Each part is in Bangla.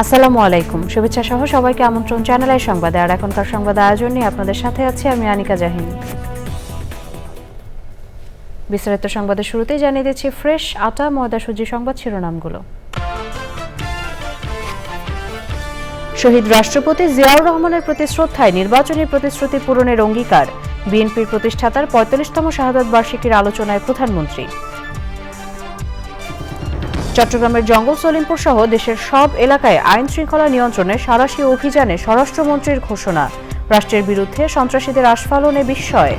আসসালামু আলাইকুম, শুভেচ্ছা সহ সবাইকে আমন্ত্রণ চ্যানেলের সংবাদে। আর এখনকার সংবাদ আয়োজন নিয়ে আপনাদের সাথে আছি আমি আনিকা জাহিন। বিস্তারিত সংবাদের শুরুতেই জানিয়ে দিচ্ছি ফ্রেশ আটা ময়দা সুজি সংবাদ শিরোনামগুলো। শহীদ রাষ্ট্রপতি জিয়াউর রহমানের প্রতি শ্রদ্ধায় নির্বাচনী প্রতিশ্রুতি পূরণের অঙ্গীকার। বিএনপির প্রতিষ্ঠাতার ৪৫তম শাহাদাত বার্ষিকীর আলোচনায় প্রধানমন্ত্রী। চট্টগ্রামের জঙ্গল সলিমপুর সহ দেশের সব এলাকায় আইন শৃঙ্খলা নিয়ন্ত্রণে সাঁড়াশি অভিযানে স্বরাষ্ট্রমন্ত্রীর ঘোষণা। রাষ্ট্রের বিরুদ্ধে সন্ত্রাসীদের আস্ফালনে বিস্ময়।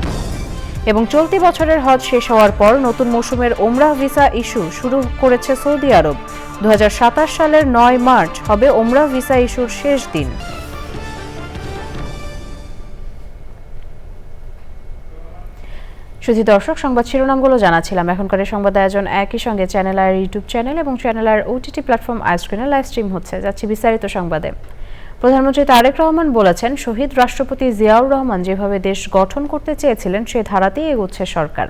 এবং চলতি বছরের হজ শেষ হওয়ার পর নতুন মৌসুমের ওমরাহ ভিসা ইস্যু শুরু করেছে সৌদি আরব। ২০২৭ সালের ৯ মার্চ হবে ওমরাহ ভিসা ইস্যুর শেষ দিন। শুধু দর্শক, সংবাদ শিরোনামগুলো জানাচ্ছিলাম। এখনকার সংবাদ আয়োজন একই সঙ্গে চ্যানেল আর ইউটিউব চ্যানেল এবং চ্যানেল আর ওটিটি প্ল্যাটফর্ম আইস্ক্রিনে লাইভ স্ট্রিম হচ্ছে। যাচ্ছি বিস্তারিত সংবাদে। প্রধানমন্ত্রী তারেক রহমান বলেছেন, শহীদ রাষ্ট্রপতি জিয়াউর রহমান যেভাবে দেশ গঠন করতে চেয়েছিলেন সে ধারাতেই এগোচ্ছে সরকার।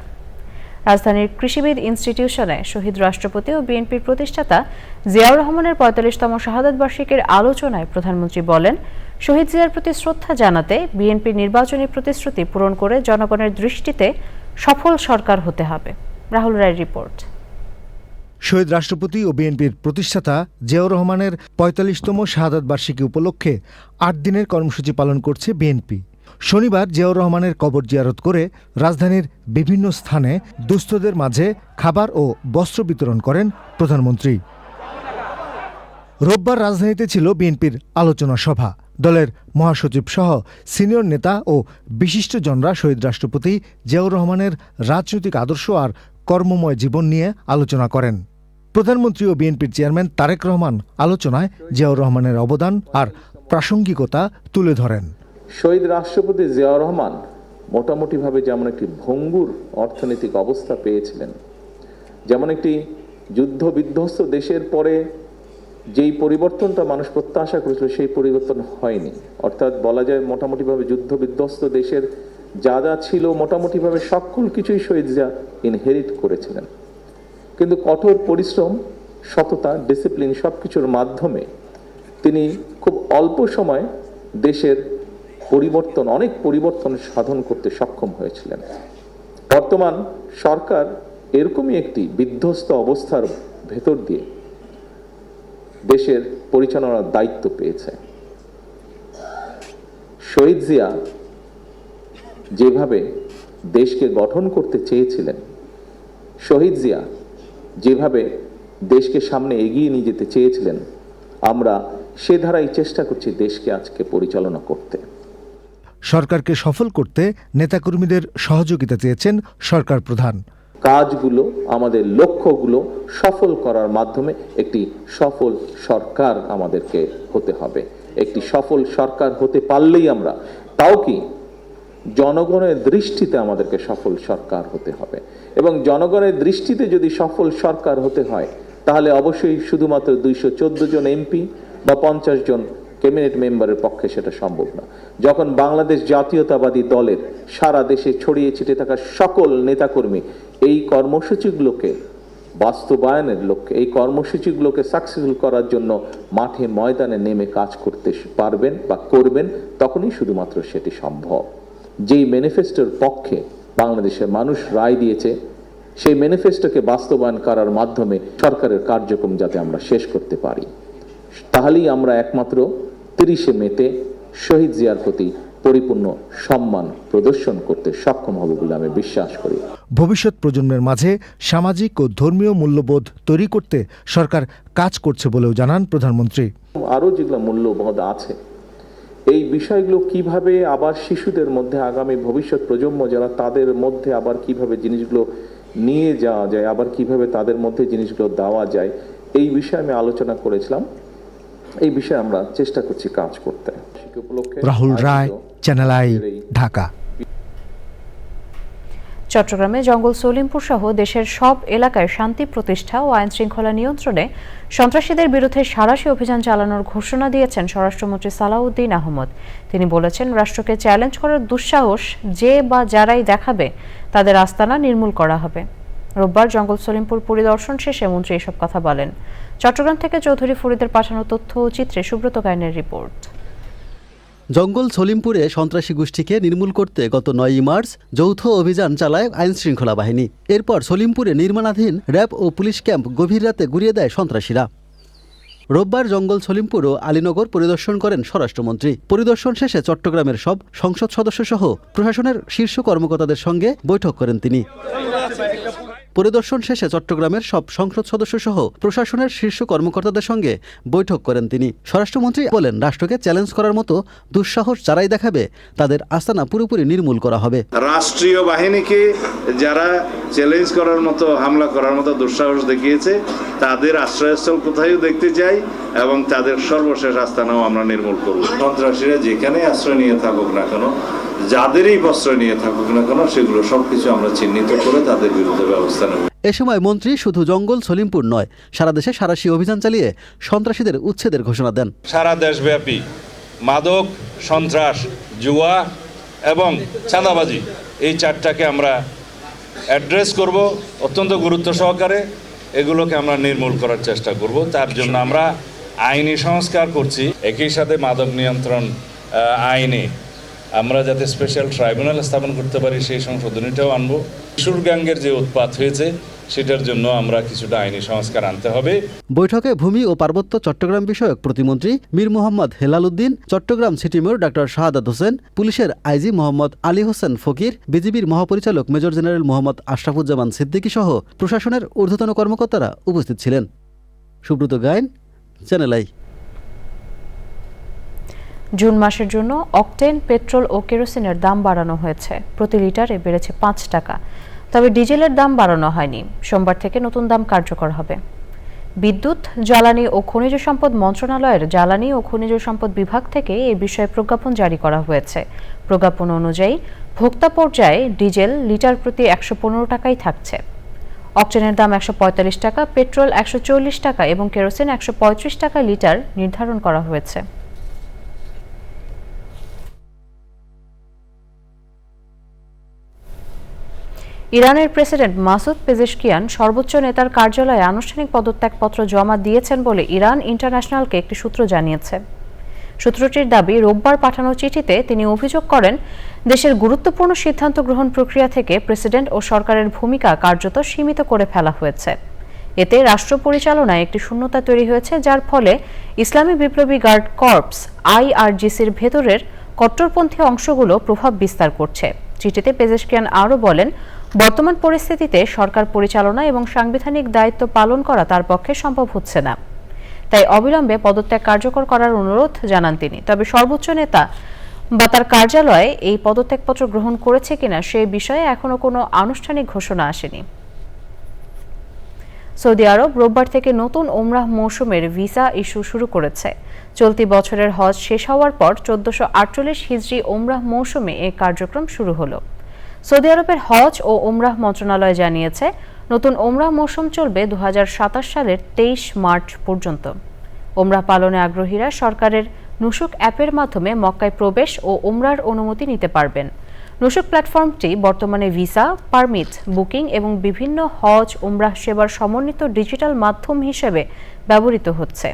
রাজধানীর কৃষিবিদ ইনস্টিটিউশনে শহীদ রাষ্ট্রপতি ও বিএনপির প্রতিষ্ঠাতা জিয়াউর রহমানের ৪৫তম শাহাদাত বার্ষিকীর আলোচনায় প্রধানমন্ত্রী বলেন, শহীদ জিয়ার প্রতি শ্রদ্ধা জানাতে বিএনপির নির্বাচনী প্রতিশ্রুতি পূরণ করে জনগণের দৃষ্টিতে সফল সরকার হতে হবে। রাহুল রায়ের রিপোর্ট। শহীদ রাষ্ট্রপতি ও বিএনপির প্রতিষ্ঠাতা জিয়াউর রহমানের ৪৫তম শাহাদাত বার্ষিকী উপলক্ষে ৮ দিনের কর্মসূচি পালন করছে বিএনপি। শনিবার জিয়াউর রহমানের কবর জিয়ারত করে রাজধানীর বিভিন্ন স্থানে দুস্থদের মাঝে খাবার ও বস্ত্র বিতরণ করেন প্রধানমন্ত্রী। রোববার রাজধানীতে ছিল বিএনপির আলোচনা সভা। দলের মহাসচিব সহ সিনিয়র নেতা ও বিশিষ্টজনরা শহীদ রাষ্ট্রপতি জিয়াউর রহমানের রাজনৈতিক আদর্শ আর কর্মময় জীবন নিয়ে আলোচনা করেন। প্রধানমন্ত্রী ও বিএনপির চেয়ারম্যান তারেক রহমান আলোচনায় জিয়াউর রহমানের অবদান আর প্রাসঙ্গিকতা তুলে ধরেন। শহীদ রাষ্ট্রপতি জিয়াউর রহমান মোটামুটিভাবে যেমন একটি ভঙ্গুর অর্থনৈতিক অবস্থা পেয়েছিলেন, যেমন একটি যুদ্ধ বিধ্বস্ত দেশের পরে যেই পরিবর্তনটা মানুষ প্রত্যাশা করেছিল সেই পরিবর্তন হয়নি। অর্থাৎ বলা যায় মোটামুটিভাবে যুদ্ধ বিধ্বস্ত দেশের যা যা ছিল মোটামুটিভাবে সকল কিছুই শহীদ জিয়া ইনহেরিট করেছিলেন। কিন্তু কঠোর পরিশ্রম, সততা, ডিসিপ্লিন সবকিছুর মাধ্যমে তিনি খুব অল্প সময় দেশের অনেক পরিবর্তন সাধন করতে সক্ষম হয়েছিলেন। বর্তমান সরকার এরকমই একটি বিধ্বস্ত অবস্থার ভেতর দিয়ে দেশের পরিচালনার দায়িত্ব পেয়েছে। শহীদ জিয়া যেভাবে দেশকে গঠন করতে চেয়েছিলেন, শহীদ জিয়া যেভাবে দেশকে সামনে এগিয়ে নিয়ে যেতে চেয়েছিলেন, আমরা সে ধারাই চেষ্টা করছি দেশকে আজকে পরিচালনা করতে। সরকারকে সফল করতে নেতাকর্মীদের সহযোগিতা চেয়েছেন সরকার প্রধান। কাজগুলো, আমাদের লক্ষ্যগুলো সফল করার মাধ্যমে একটি সফল সরকার আমাদেরকে হতে হবে। একটি সফল সরকার হতে পারলেই আমরা, তাও কি জনগণের দৃষ্টিতে আমাদেরকে সফল সরকার হতে হবে। এবং জনগণের দৃষ্টিতে যদি সফল সরকার হতে হয় তাহলে অবশ্যই শুধুমাত্র ২১৪ জন এমপি বা ৫০ জন ক্যাবিনেট মেম্বারের পক্ষে সেটা সম্ভব না। যখন বাংলাদেশ জাতীয়তাবাদী দলের সারা দেশে ছড়িয়ে ছিটে থাকা সকল নেতাকর্মী এই কর্মসূচিগুলোকে বাস্তবায়নের লক্ষ্যে, এই কর্মসূচিগুলোকে সাকসেসফুল করার জন্য মাঠে ময়দানে নেমে কাজ করতে পারবেন বা করবেন, তখনই শুধুমাত্র সেটি সম্ভব। যেই ম্যানিফেস্টোর পক্ষে বাংলাদেশের মানুষ রায় দিয়েছে, সেই ম্যানিফেস্টোকে বাস্তবায়ন করার মাধ্যমে সরকারের কার্যক্রম যাতে আমরা শেষ করতে পারি, তাহলেই আমরা একমাত্র ৩০শে মেতে শহীদ জিয়ার প্রতি পরিপূর্ণ সম্মান প্রদর্শন করতে সক্ষম হবে বলে আমি বিশ্বাস করি। ভবিষ্যৎ প্রজন্মের মাঝে সামাজিক ও ধর্মীয় মূল্যবোধ তৈরি করতে সরকার কাজ করছে বলেও জানান প্রধানমন্ত্রী। আরও যেগুলো মূল্যবোধ আছে, এই বিষয়গুলো কিভাবে আবার শিশুদের মধ্যে, আগামী ভবিষ্যৎ প্রজন্ম যারা, তাদের মধ্যে আবার কিভাবে জিনিসগুলো নিয়ে যাওয়া যায়, আবার কিভাবে তাদের মধ্যে জিনিসগুলো দেওয়া যায়, এই বিষয়ে আমি আলোচনা করেছিলাম। এই বিষয়ে আমরা চেষ্টা করছি কাজ করতে। রাহুল রায়, চ্যানেল আই, ঢাকা। চট্টগ্রামে জঙ্গল সলিমপুর সহ দেশের সব এলাকায় শান্তি প্রতিষ্ঠা ও আইন শৃঙ্খলা নিয়ন্ত্রণে সন্ত্রাসীদের বিরুদ্ধে সাঁড়াশি অভিযান চালানোর ঘোষণা দিয়েছেন স্বরাষ্ট্রমন্ত্রী সালাউদ্দিন আহমদ। তিনি বলেছেন, রাষ্ট্রকে চ্যালেঞ্জ করার দুঃসাহস যে বা যারাই দেখাবে তাদের আস্তানা নির্মূল করা হবে। রোববার জঙ্গল সলিমপুর পরিদর্শন শেষে মন্ত্রী এসব কথা বলেন। চট্টগ্রাম থেকে চৌধুরী ফরিদের পাঠানো তথ্য ও চিত্রে সুব্রত গায়নের রিপোর্ট। জঙ্গল সলিমপুরে সন্ত্রাসী গোষ্ঠীকে নির্মূল করতে গত 9 মার্চ যৌথ অভিযান চালায় আইনশৃঙ্খলা বাহিনী। এরপর সলিমপুরে নির্মাণাধীন র্যাব ও পুলিশ ক্যাম্প গভীর রাতে গুঁড়িয়ে দেয় সন্ত্রাসীরা। রোববার জঙ্গল সলিমপুর ও আলীনগর পরিদর্শন করেন স্বরাষ্ট্রমন্ত্রী। পরিদর্শন শেষে চট্টগ্রামের সব সংসদ সদস্য সহ প্রশাসনের শীর্ষ কর্মকর্তাদের সঙ্গে বৈঠক করেন তিনি। পরিদর্শন শেষে চট্টগ্রামের সব সংসদ সদস্য সহ প্রশাসনের শীর্ষ কর্মকর্তাদের সঙ্গে বৈঠক করেন তিনি। স্বরাষ্ট্রমন্ত্রী বলেন, রাষ্ট্রকে চ্যালেঞ্জ করার মতো দুঃসাহস যারাই দেখাবে তাদের আস্তানা পুরোপুরি নির্মূল করা হবে। রাষ্ট্রীয় বাহিনীকে যারা চ্যালেঞ্জ করার মতো, হামলা করার মতো দুঃসাহস দেখিয়েছে তাদের আশ্রয়স্থল কোথায় দেখতে চাই এবং তাদের সর্বশেষ আস্তানাও আমরা নির্মূল করব। সন্ত্রাসীরা যেখানে আশ্রয় নিয়ে থাকুক না কেন, যাদেরই প্রশ্রয় নিয়ে থাকুক না কেন, সেগুলো সবকিছু আমরা চিহ্নিত করে তাদের বিরুদ্ধে ব্যবস্থা নেব। এ সময় মন্ত্রী শুধু জঙ্গল সলিমপুর নয়, সারা দেশে সাঁড়াশি অভিযান চালিয়ে সন্ত্রাসীদের উচ্ছেদের ঘোষণা দেন। সারা দেশব্যাপী মাদক, সন্ত্রাস, জুয়া এবং চাঁদাবাজি এই চারটাকে আমরা অ্যাড্রেস করব অত্যন্ত গুরুত্ব সহকারে। এগুলোকে আমরা নির্মূল করার চেষ্টা করব। তার জন্য আমরা আইনি সংস্কার করছি। একই সাথে মাদক নিয়ন্ত্রণ আইনে আমরা যাতে স্পেশাল ট্রাইব্যুনাল স্থাপন করতে পারি সেই সংশোধনীটাও আনবো। কিশোর গ্যাংয়ের যে উৎপাত হয়েছে সেটার জন্য আমরা কিছুটা আইনি সংস্কার আনতে হবে। বৈঠকে ভূমি ও পার্বত্য চট্টগ্রাম বিষয়ক প্রতিমন্ত্রী Mir Mohammad Helal Uddin, Chattogram city mayor doctor Shahadat Hossain, পুলিশের আইজি মোহাম্মদ আলী হোসেন ফকির, বিজিবির মহাপরিচালক মেজর জেনারেল মোহাম্মদ আশরাফুজ্জামান সিদ্দিকী সহ প্রশাসনের ঊর্ধ্বতন কর্মকর্তারা উপস্থিত ছিলেন। সুব্রত গায়ন, চ্যানেল আই। জুন মাসের জন্য অকটেন, পেট্রোল ও কেরোসিনের দাম বাড়ানো হয়েছে। প্রতি লিটারে বেড়েছে 5 টাকা। তবে ডিজেলের দাম বাড়ানো হয়নি। সোমবার থেকে নতুন দাম কার্যকর হবে। বিদ্যুৎ, জ্বালানি ও খনিজ সম্পদ মন্ত্রণালয়ের জ্বালানি ও খনিজ সম্পদ বিভাগ থেকে এই বিষয়ে প্রজ্ঞাপন জারি করা হয়েছে। প্রজ্ঞাপন অনুযায়ী ভোক্তা পর্যায়ে ডিজেল লিটার প্রতি 115 টাকাই থাকছে। অকটেনের দাম 145 টাকা, পেট্রোল 140 টাকা এবং কেরোসিন 135 টাকা লিটার নির্ধারণ করা হয়েছে। ইরানের প্রেসিডেন্ট মাসুদ পেজেশকিয়ান সর্বোচ্চ নেতার কার্যালয়ে আনুষ্ঠানিক পদত্যাগপত্র জমা দিয়েছেন বলে ইরান ইন্টারন্যাশনালকে একটি সূত্র জানিয়েছে। সূত্রটির দাবি, রোববার পাঠানো চিঠিতে তিনি অভিযোগ করেন, দেশের গুরুত্বপূর্ণ সিদ্ধান্ত গ্রহণ প্রক্রিয়া থেকে প্রেসিডেন্ট ও সরকারের ভূমিকা কার্যত সীমিত করে ফেলা হয়েছে। এতে রাষ্ট্র পরিচালনায় একটি শূন্যতা তৈরি হয়েছে, যার ফলে ইসলামী বিপ্লবী গার্ড কর্পস IRGCর ভেতরের কট্টরপন্থী অংশগুলো প্রভাব বিস্তার করছে। চিঠিতে পেজেশকিয়ান আরও বলেন, বর্তমান পরিস্থিতিতে সরকার পরিচালনা এবং সাংবিধানিক দায়িত্ব পালন করা তার পক্ষে সম্ভব হচ্ছে না। তাই অবিলম্বে পদত্যাগ কার্যকর করার অনুরোধ জানান তিনি। তবে সর্বোচ্চ নেতা বা তার কার্যালয়ে এই পদত্যাগপত্র গ্রহণ করেছে কিনা সে বিষয়ে এখনো কোনো আনুষ্ঠানিক ঘোষণা আসেনি। সৌদি আরব রোববার থেকে নতুন ওমরাহ মৌসুমের ভিসা ইস্যু শুরু করেছে। চলতি বছরের হজ শেষ হওয়ার পর 1448 হিজরি ওমরাহ মৌসুমে এই কার্যক্রম শুরু হলো। সৌদি আরবের হজ ও ওমরাহ মন্ত্রণালয় জানিয়েছে, নতুন ওমরাহ মৌসুম চলবে 2027 সালের 23 মার্চ পর্যন্ত। ওমরাহ পালনে আগ্রহীরা সরকারের নুসুক অ্যাপের মাধ্যমে মক্কায় প্রবেশ ও ওমরাহর অনুমতি নিতে পারবেন। নুসুক প্ল্যাটফর্মটি বর্তমানে ভিসা, পারমিট, বুকিং এবং বিভিন্ন হজ ওমরাহ সেবার সমন্বিত ডিজিটাল মাধ্যম হিসেবে ব্যবহৃত হচ্ছে।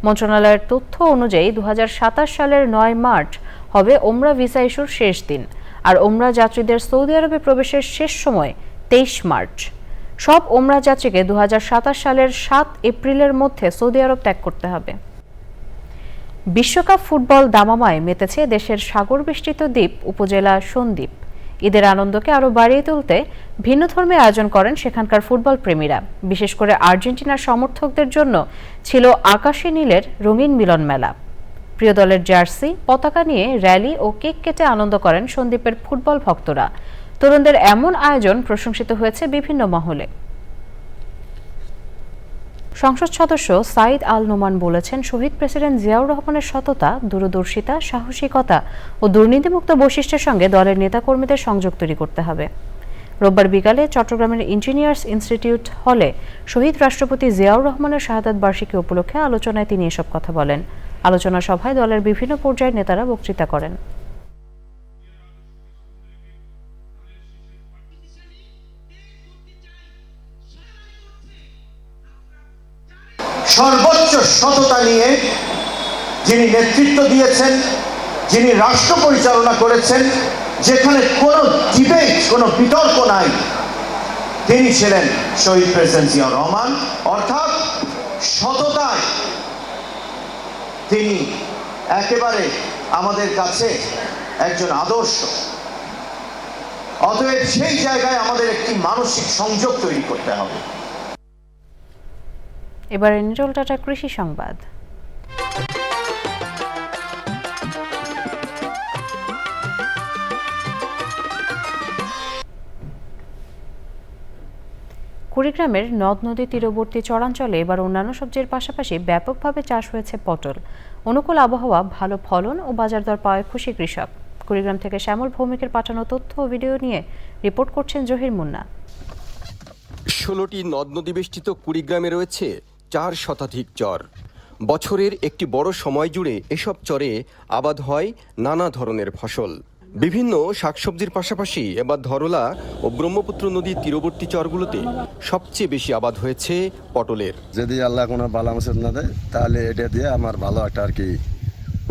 মন্ত্রণালয়ের তথ্য অনুযায়ী 2027 সালের 9 মার্চ হবে ওমরাহ ভিসা ইস্যুর শেষ দিন, আর ওমরাহ যাত্রীদের সৌদি আরবে প্রবেশের শেষ সময় 23 মার্চ। সব ওমরাহ যাত্রীকে 2027 সালের 7 এপ্রিলের মধ্যে সৌদি আরব ত্যাগ করতে হবে। বিশ্বকাপ ফুটবল দামামায় মেতেছে দেশের সাগরবেষ্টিত দ্বীপ উপজেলা সন্দ্বীপ। ঈদের আনন্দকে আরও বাড়িয়ে তুলতে ভিন্নধর্মী আয়োজন করেন সেখানকার ফুটবল প্রেমীরা। বিশেষ করে আর্জেন্টিনার সমর্থকদের জন্য ছিল আকাশে নীলের রঙিন মিলন মেলা। প্রিয় দলের জার্সি, পতাকা নিয়ে র্যালি ও কেক কেটে আনন্দ করেন সন্দ্বীপের ফুটবল ভক্তরা। তরুণদের এমন আয়োজন প্রশংসিত হয়েছে বিভিন্ন মহলে। সংসদ সদস্য সাইদ আল নোমান বলেছেন, শহীদ প্রেসিডেন্ট জিয়াউর রহমানের সততা, দূরদর্শিতা, সাহসিকতা ও দুর্নীতিমুক্ত বৈশিষ্ট্যের সঙ্গে দলের নেতাকর্মীদের সংযোগ তৈরি করতে হবে। রোববার বিকালে চট্টগ্রামের ইঞ্জিনিয়ার্স ইনস্টিটিউট হলে শহীদ রাষ্ট্রপতি জিয়াউর রহমানের শাহাদাত বার্ষিকী উপলক্ষে আলোচনায় তিনি এসব কথা বলেন। আলোচনা সভায় দলের বিভিন্ন পর্যায়ের নেতারা বক্তৃতা করেন। সততা নিয়ে যিনি নেতৃত্ব দিয়েছেন, যিনি রাষ্ট্র পরিচালনা করেছেন, যেখানে কোনো ডিবেট, কোনো বিতর্ক নাই, তিনি ছিলেন শহীদ প্রেসিডেন্ট জিয়াউর রহমান। অর্থাৎ সততায় তিনি একেবারে আমাদের কাছে একজন আদর্শ। অতএব সেই জায়গায় আমাদের একটি মানসিক সংযোগ তৈরি করতে হবে। এবারে নিরল টাটা কৃষি সংবাদ। কুড়িগ্রামের নদ নদী তীরবর্তী চরাঞ্চলে এবার অন্যান্য সবজির পাশাপাশি ব্যাপকভাবে চাষ হয়েছে পটল। অনুকূল আবহাওয়া, ভালো ফলন ও বাজার দর পাওয়ায় খুশি কৃষক। কুড়িগ্রাম থেকে শ্যামল ভৌমিকের পাঠানো তথ্য ও ভিডিও নিয়ে রিপোর্ট করছেন জহির মুন্না। 16টি নদ নদী বেষ্টিত কুড়িগ্রামে রয়েছে 4 শতাধিক চর। বছরের একটি বড় সময় জুড়ে এসব চরে আবাদ হয় নানা ধরনের ফসল। বিভিন্ন শাকসবজির পাশাপাশি এবার ধরলা ও ব্রহ্মপুত্র নদীর তীরবর্তী চরগুলোতে সবচেয়ে বেশি আবাদ হয়েছে পটলের। যদি আল্লাহ কোনো বালা মুসিবত না দেয় তাহলে এটা দিয়ে আমার ভালো একটা আর কি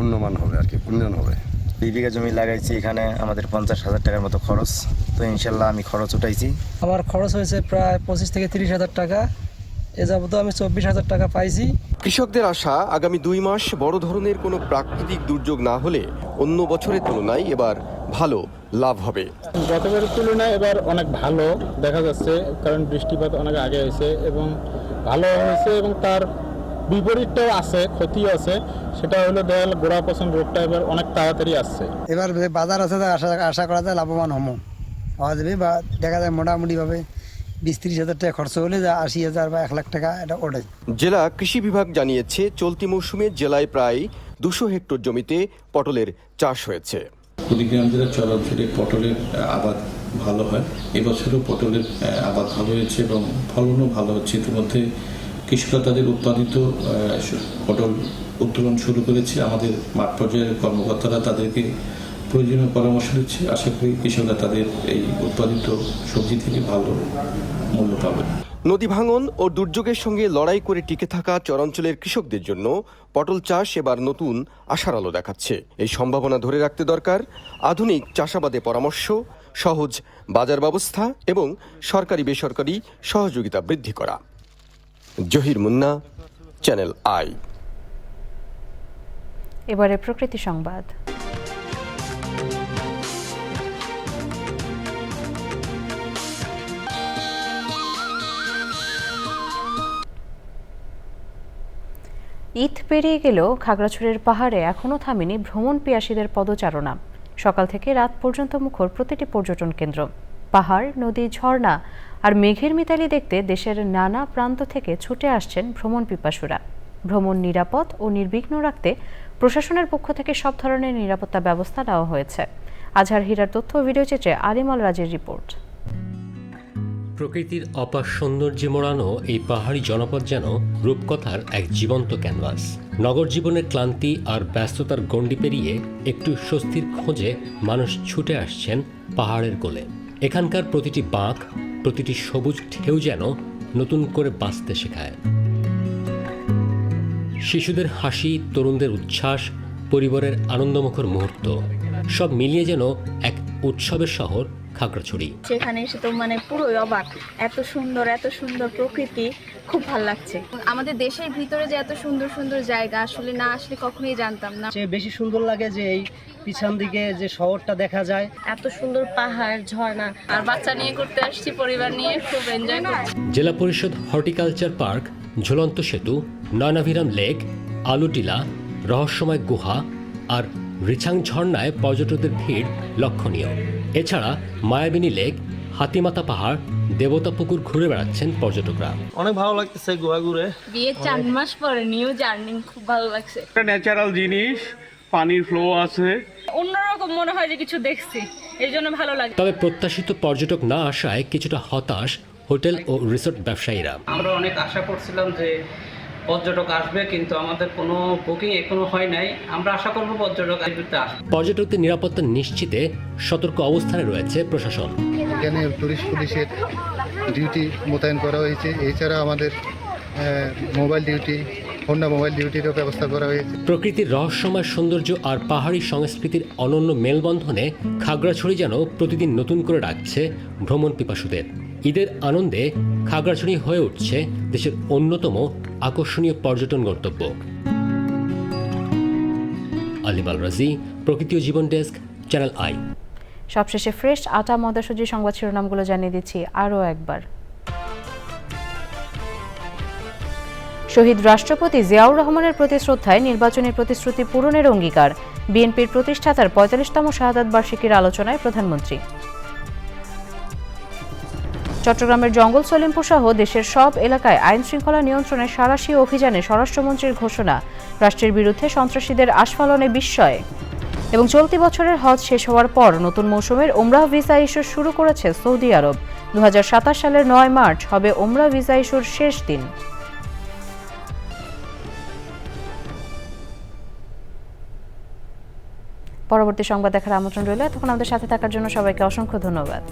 উন্নয়ন হবে, আর কি উন্নয়ন হবে। 2 বিঘা জমি লাগাইছি, এখানে আমাদের 50,000 টাকার মতো খরচ। তো ইনশাল্লাহ আমি খরচ উঠাইছি। আমার খরচ হয়েছে প্রায় 25 থেকে 30,000 টাকা। এ যাবত আমি 24,000 টাকা পাইছি। কৃষকদের আশা, আগামী 2 মাস বড় ধরনের কোনো প্রাকৃতিক দুর্যোগ না হলে অন্য বছরের তুলনায় এবার ভালো লাভ হবে। গতবারের তুলনায় এবার অনেক ভালো দেখা যাচ্ছে, কারণ বৃষ্টিপাত অনেক আগে হয়েছে এবং ভালো হয়েছে, এবং তার বিপরীতটাও আছে, ক্ষতিও আছে। সেটা হলো দেয়াল গোড়া পচন রোগটা এবার অনেক তাড়াতাড়ি আসছে। এবার বাজার আছে, আশা করা যায় লাভবান হবো, হওয়া যাবে। বা দেখা যায় মোটামুটিভাবে 20-30,000 টাকা খরচ হলে যা 80,000 বা 1 লাখ টাকা এটা ওঠে। জেলা কৃষি বিভাগ জানিয়েছে, চলতি মৌসুমে জেলায় প্রায় 200 হেক্টর জমিতে পটলের চাষ হয়েছে। কুড়িগ্রাম জেলার চরাঞ্চলে পটলের আবাদ ভালো হয়। এবছরও পটলের আবাদ ভালো হয়েছে এবং ফলনও ভালো হচ্ছে। ইতিমধ্যে কৃষকরা তাদের উৎপাদিত পটল উত্তোলন শুরু করেছে। আমাদের মাঠ পর্যায়ের কর্মকর্তারা তাদেরকে প্রয়োজনীয় পরামর্শ দিচ্ছে। আশা করি কৃষকরা তাদের এই উৎপাদিত সবজি থেকে ভালো মূল্য পাবে। নদী ভাঙন ও দুর্যোগের সঙ্গে লড়াই করে টিকে থাকা চরাঞ্চলের কৃষকদের জন্য পটল চাষ এবার নতুন আশার আলো দেখাচ্ছে। এই সম্ভাবনা ধরে রাখতে দরকার আধুনিক চাষাবাদে পরামর্শ, সহজ বাজার ব্যবস্থা এবং সরকারি বেসরকারি সহযোগিতা বৃদ্ধি করা। Zahir Munna, channel I. এবারে প্রকৃতি সংবাদ। ঈদ পেরিয়ে গেলেও খাগড়াছড়ির পাহাড়ে এখনও থামেনি ভ্রমণ পিয়াসীদের পদচারণা। সকাল থেকে রাত পর্যন্ত মুখর প্রতিটি পর্যটন কেন্দ্র। পাহাড়, নদী, ঝর্ণা আর মেঘের মিতালি দেখতে দেশের নানা প্রান্ত থেকে ছুটে আসছেন ভ্রমণ পিপাসুরা। ভ্রমণ নিরাপদ ও নির্বিঘ্ন রাখতে প্রশাসনের পক্ষ থেকে সব ধরনের নিরাপত্তা ব্যবস্থা নেওয়া হয়েছে। আজহার হীরার তথ্য ও ভিডিও চিত্রে আলিমাল রাজের রিপোর্ট। প্রকৃতির অপার সৌন্দর্যে মোড়ানো এই পাহাড়ি জনপদ যেন রূপকথার এক জীবন্ত ক্যানভাস। নগর জীবনের ক্লান্তি আর ব্যস্ততার গণ্ডি পেরিয়ে একটু স্বস্তির খোঁজে মানুষ ছুটে আসছেন পাহাড়ের কোলে। এখানকার প্রতিটি বাঁক, প্রতিটি সবুজ ঢেউ যেন নতুন করে বাঁচতে শেখায়। শিশুদের হাসি, তরুণদের উচ্ছ্বাস, পরিবারের আনন্দমুখর মুহূর্ত, সব মিলিয়ে যেন এক উৎসবের শহর খাগড়াছড়ি। সেখানে এসে তো পুরোই অবাক, এত সুন্দর প্রকৃতি, খুব ভালো লাগছে। আমাদের দেশের ভিতরে যে এত সুন্দর সুন্দর জায়গা, আসলে না আসলে কখনোই জানতাম না। বেশি সুন্দর লাগে যে এই পিছন দিকে যে শহরটা দেখা যায়, এত সুন্দর পাহাড়, ঝর্ণা, আর বাচ্চা নিয়ে ঘুরতে আসছি, পরিবার নিয়ে খুব এনজয় করছি। জেলা পরিষদ হর্টিকালচার পার্ক, ঝুলন্ত সেতু, নয়নাভিরাম লেক, আলুটিলা, রহস্যময় গুহা আর রিছাং ঝর্ণায় পর্যটকদের ভিড় লক্ষণীয়। এছাড়া মায়াবিনী লেক, হাতিমাতা পাহাড়, দেবতা পুকুর ঘুরে বেড়াচ্ছেন পর্যটকরা। অনেক ভালো লাগতেছে গোয়া ঘুরে। বিয়ে 4 মাস পরে নিউ জার্নি, খুব ভালো লাগছে। একটা ন্যাচারাল জিনিস, পানির ফ্লো আছে, অন্যরকম মনে হয় যে কিছু দেখছি, এই জন্য ভালো লাগে। তবে প্রত্যাশিত পর্যটক না আসায় কিছুটা হতাশ হোটেল ও রিসোর্ট ব্যবসায়ীরা। আমরা অনেক আশা করছিলাম যে পর্যটক আসবে, কিন্তু আমাদের কোনো বুকিং এখনো হয় নাই। আমরা আশা করব পর্যটক আসবে। পর্যটকদের নিরাপত্তা নিশ্চিতে সতর্ক অবস্থানে রয়েছে প্রশাসন। এখানে টুরিস্ট পুলিশের ডিউটি মোতায়েন করা হয়েছে। এছাড়া আমাদের মোবাইল ডিউটি ফোন না মোবাইল ডিউটিরও ব্যবস্থা করা হয়েছে। প্রকৃতির রহস্যময় সৌন্দর্য আর পাহাড়ি সংস্কৃতির অনন্য মেলবন্ধনে খাগড়াছড়ি যেন প্রতিদিন নতুন করে ডাকছে ভ্রমণ পিপাসুদের। ঈদের আনন্দে খাগড়াছড়ি হয়ে উঠছে দেশের অন্যতম আকর্ষণীয় পর্যটন গন্তব্য। আলিমাল রাজি, প্রকৃতি ও জীবন ডেস্ক, চ্যানেল আই। সবশেষে ফ্রেশ আটা ময়দাসূচি সংবাদ শিরোনামগুলো জানিয়ে দিচ্ছি আরও একবার। শহীদ রাষ্ট্রপতি জিয়াউর রহমানের প্রতি শ্রদ্ধায় নির্বাচনী প্রতিশ্রুতি পূরণের অঙ্গীকার। বিএনপির প্রতিষ্ঠাতার ৪৫তম শাহাদাত বার্ষিকীর আলোচনায় প্রধানমন্ত্রী। চট্টগ্রামের জঙ্গল সলিমপুর সহ দেশের সব এলাকায় আইন শৃঙ্খলা নিয়ন্ত্রণে সাঁড়াশি অভিযানে স্বরাষ্ট্রমন্ত্রীর ঘোষণা। রাষ্ট্রের বিরুদ্ধে সন্ত্রাসীদের আস্ফালনে বিস্ময়। এবং চলতি বছরের হজ শেষ হওয়ার পর নতুন মৌসুমের ওমরাহ ভিসা ইস্যু শুরু করেছে সৌদি আরব। ২০২৭ সালের ৯ মার্চ হবে ওমরাহ ভিসা ইস্যুর শেষ দিন। পরবর্তী সংবাদ দেখার আমন্ত্রণ রইল। তখন আমাদের সাথে থাকার জন্য সবাইকে অসংখ্য ধন্যবাদ।